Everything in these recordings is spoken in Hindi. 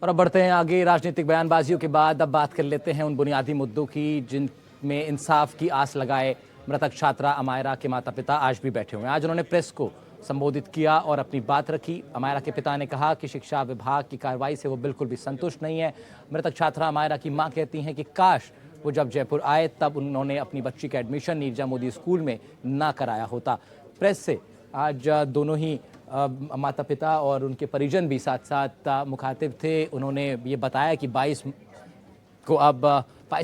और अब बढ़ते हैं आगे। राजनीतिक बयानबाजियों के बाद अब बात कर लेते हैं उन बुनियादी मुद्दों की जिनमें इंसाफ की आस लगाए मृतक छात्रा अमायरा के माता पिता आज भी बैठे हुए हैं। आज उन्होंने प्रेस को संबोधित किया और अपनी बात रखी। अमायरा के पिता ने कहा कि शिक्षा विभाग की कार्रवाई से वो बिल्कुल भी संतुष्ट नहीं है। मृतक छात्रा अमायरा की मां कहती हैं कि काश वो जब जयपुर आए तब उन्होंने अपनी बच्ची का एडमिशन नीरजा मोदी स्कूल में ना कराया होता। प्रेस से आज दोनों ही माता पिता और उनके परिजन भी साथ साथ मुखातिब थे। उन्होंने ये बताया कि 22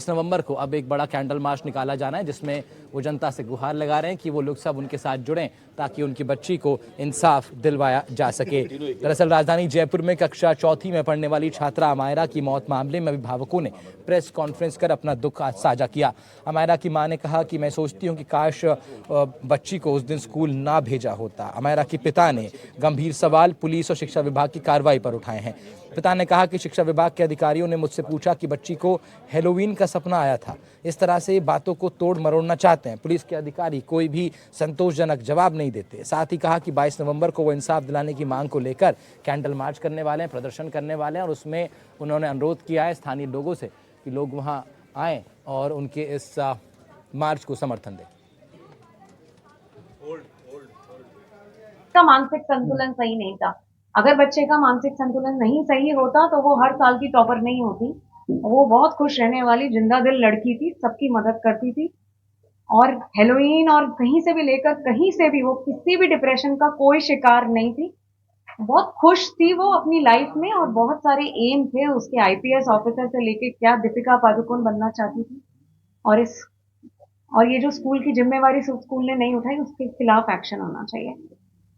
नवंबर को अब एक बड़ा कैंडल मार्च निकाला जाना है, जिसमें वो जनता से गुहार लगा रहे हैं कि वो लोग सब उनके साथ जुड़ें ताकि उनकी बच्ची को इंसाफ दिलवाया जा सके। दरअसल राजधानी जयपुर में कक्षा चौथी में पढ़ने वाली छात्रा अमायरा की मौत मामले में अभिभावकों ने प्रेस कॉन्फ्रेंस कर अपना दुख साझा किया। अमायरा की मां ने कहा कि मैं सोचती हूँ कि काश बच्ची को उस दिन स्कूल ना भेजा होता। अमायरा के पिता ने गंभीर सवाल पुलिस और शिक्षा विभाग की कार्रवाई पर उठाए हैं। पिता ने कहा कि शिक्षा विभाग के अधिकारियों ने मुझसे पूछा कि बच्ची को हेलोवीन का सपना आया था, इस तरह से बातों को तोड़ मरोड़ना चाहते हैं। पुलिस के अधिकारी कोई भी संतोषजनक जवाब नहीं देते। साथ ही कहा कि 22 नवंबर को वो इंसाफ दिलाने की मांग को लेकर कैंडल मार्च करने वाले हैं, प्रदर्शन करने वाले हैं और उसमें उन्होंने अनुरोध किया है स्थानीय लोगों से कि लोग वहां आएं और उनके इस मार्च को समर्थन दें। का मानसिक संतुलन सही नहीं था। अगर बच्चे का मानसिक संतुलन नहीं सही होता तो वो हर साल की टॉपर नहीं होती। वो बहुत खुश रहने वाली जिंदा दिल लड़की थी, सबकी मदद करती थी और हेलोइन और कहीं से भी लेकर कहीं से भी वो किसी भी डिप्रेशन का कोई शिकार नहीं थी। बहुत खुश थी वो अपनी लाइफ में और बहुत सारे एम थे उसके, आईपीएस ऑफिसर से लेके क्या दीपिका पादुकोण बनना चाहती थी। और ये जो स्कूल की जिम्मेवारी स्कूल ने नहीं उठाई, उसके खिलाफ एक्शन होना चाहिए।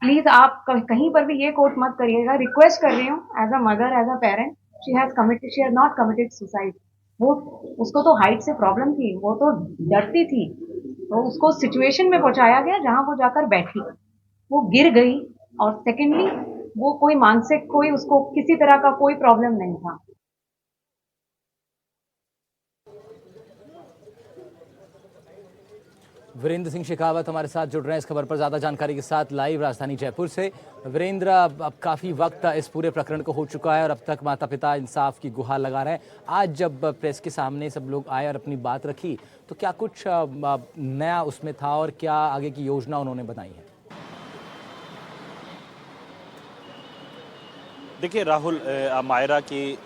प्लीज आप कहीं पर भी ये कोट मत करिएगा। रिक्वेस्ट कर रही हूँ as a mother, as a parent, she has not committed suicide. वो उसको तो हाइट से प्रॉब्लम थी, वो तो डरती थी, तो उसको सिचुएशन में पहुंचाया गया जहां वो जाकर बैठी, वो गिर गई। और सेकेंडली वो कोई मानसिक, कोई उसको किसी तरह का कोई प्रॉब्लम नहीं था। वीरेंद्र सिंह शेखावत हमारे साथ जुड़ रहे हैं इस खबर पर ज़्यादा जानकारी के साथ लाइव राजधानी जयपुर से। वीरेंद्र, अब काफ़ी वक्त इस पूरे प्रकरण को हो चुका है और अब तक माता पिता इंसाफ की गुहार लगा रहे हैं। आज जब प्रेस के सामने सब लोग आए और अपनी बात रखी तो क्या कुछ नया उसमें था और क्या आगे की योजना उन्होंने बनाई है? देखिए राहुल, अमायरा के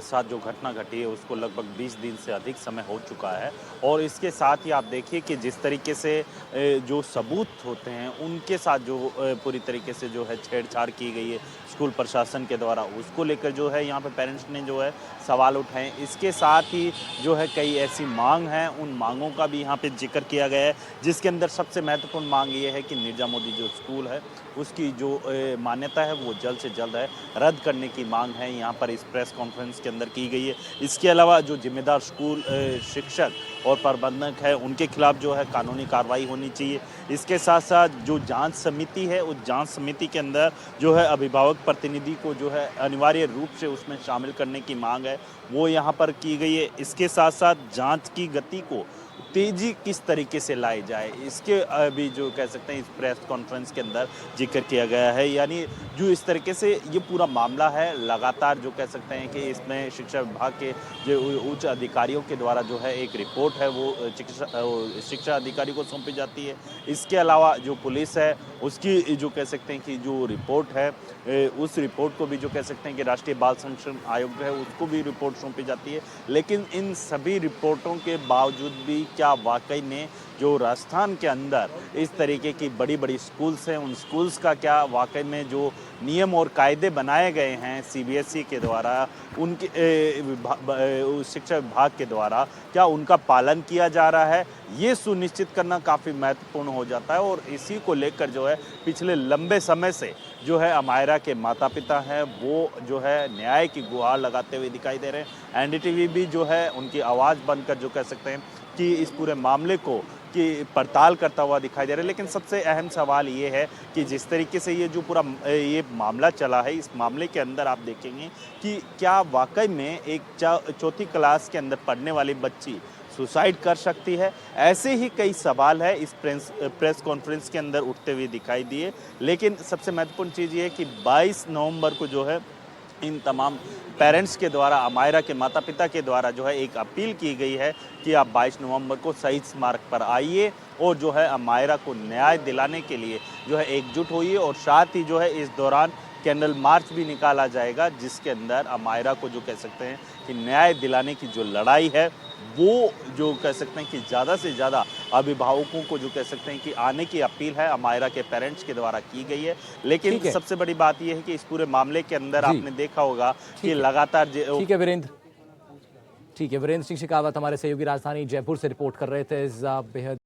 साथ जो घटना घटी है उसको लगभग 20 दिन से अधिक समय हो चुका है और इसके साथ ही आप देखिए कि जिस तरीके से जो सबूत होते हैं उनके साथ जो पूरी तरीके से जो है छेड़छाड़ की गई है स्कूल प्रशासन के द्वारा, उसको लेकर जो है यहाँ पे पेरेंट्स ने जो है सवाल उठाए। इसके साथ ही जो है कई ऐसी मांग हैं, उन मांगों का भी यहाँ पे जिक्र किया गया है, जिसके अंदर सबसे महत्वपूर्ण मांग ये है कि नीरजा मोदी जो स्कूल है उसकी जो मान्यता है वो जल्द से जल्द है रद्द करने की मांग है, यहाँ पर इस प्रेस कॉन्फ्रेंस के अंदर की गई है। इसके अलावा जो जिम्मेदार स्कूल शिक्षक और प्रबंधक है उनके खिलाफ जो है कानूनी कार्रवाई होनी चाहिए। इसके साथ साथ जो जांच समिति है उस जांच समिति के अंदर जो है अभिभावक प्रतिनिधि को जो है अनिवार्य रूप से उसमें शामिल करने की मांग है, वो यहाँ पर की गई है। इसके साथ साथ जांच की गति को तेजी किस तरीके से लाई जाए, इसके अभी जो कह सकते हैं इस प्रेस कॉन्फ्रेंस के अंदर जिक्र किया गया है। यानी जो इस तरीके से ये पूरा मामला है, लगातार जो कह सकते हैं कि इसमें शिक्षा विभाग के जो उच्च अधिकारियों के द्वारा जो है एक रिपोर्ट है वो शिक्षा अधिकारी को सौंपी जाती है। इसके अलावा जो पुलिस है उसकी जो कह सकते हैं कि जो रिपोर्ट है उस रिपोर्ट को भी जो कह सकते हैं कि राष्ट्रीय बाल संरक्षण आयोग है उसको भी रिपोर्ट सौंपी जाती है। लेकिन इन सभी रिपोर्टों के बावजूद भी क्या वाकई में जो राजस्थान के अंदर इस तरीके की बड़ी बड़ी स्कूल्स हैं उन स्कूल्स का क्या वाकई में जो नियम और कायदे बनाए गए हैं सीबीएसई के द्वारा, उनके शिक्षा विभाग के द्वारा, क्या उनका पालन किया जा रहा है, ये सुनिश्चित करना काफ़ी महत्वपूर्ण हो जाता है। और इसी को लेकर जो है पिछले लंबे समय से जो है अमायरा के माता पिता हैं वो जो है न्याय की गुहार लगाते हुए दिखाई दे रहे हैं। एनडीटीवी भी जो है उनकी आवाज़ बनकर जो कह सकते हैं कि इस पूरे मामले को की पड़ताल करता हुआ दिखाई दे रहा है। लेकिन सबसे अहम सवाल ये है कि जिस तरीके से ये जो पूरा ये मामला चला है, इस मामले के अंदर आप देखेंगे कि क्या वाकई में एक चौथी क्लास के अंदर पढ़ने वाली बच्ची सुसाइड कर सकती है? ऐसे ही कई सवाल है इस प्रेस कॉन्फ्रेंस के अंदर उठते हुए दिखाई दिए। लेकिन सबसे महत्वपूर्ण चीज़ ये है कि 22 नवंबर को जो है इन तमाम पेरेंट्स के द्वारा, अमायरा के माता पिता के द्वारा जो है एक अपील की गई है कि आप 22 नवंबर को शहीद स्मारक पर आइए और जो है अमायरा को न्याय दिलाने के लिए जो है एकजुट होइए। और साथ ही जो है इस दौरान कैंडल मार्च भी निकाला जाएगा, जिसके अंदर अमायरा को जो कह सकते हैं कि न्याय दिलाने की जो लड़ाई है वो जो कह सकते हैं कि ज़्यादा से ज़्यादा अभिभावकों को जो कह सकते हैं कि आने की अपील है अमायरा के पेरेंट्स के द्वारा की गई है। लेकिन ठीक है। सबसे बड़ी बात यह है कि इस पूरे मामले के अंदर जी। आपने देखा होगा ठीक कि है। लगातार ठीक है वीरेंद्र, ठीक है, वीरेंद्र सिंह शेखावत हमारे सहयोगी राजधानी जयपुर से रिपोर्ट कर रहे थे इस बेहद